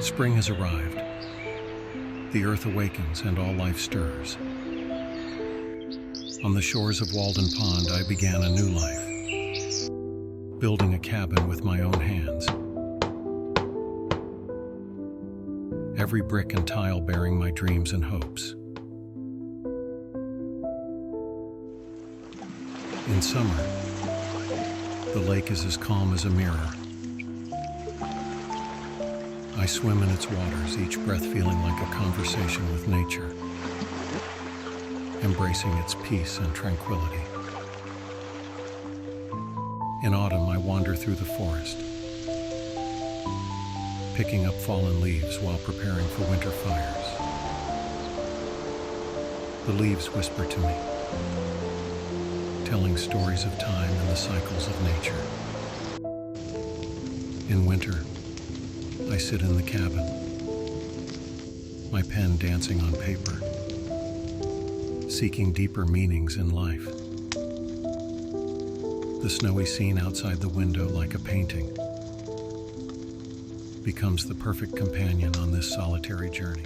Spring has arrived. The earth awakens and all life stirs. On the shores of Walden Pond, I began a new life, building a cabin with my own hands. Every brick and tile bearing my dreams and hopes. In summer, the lake is as calm as a mirror. I swim in its waters, each breath feeling like a conversation with nature, embracing its peace and tranquility. In autumn, I wander through the forest, picking up fallen leaves while preparing for winter fires. The leaves whisper to me, telling stories of time and the cycles of nature. In winter, I sit in the cabin, my pen dancing on paper, seeking deeper meanings in life. The snowy scene outside the window, like a painting, becomes the perfect companion on this solitary journey.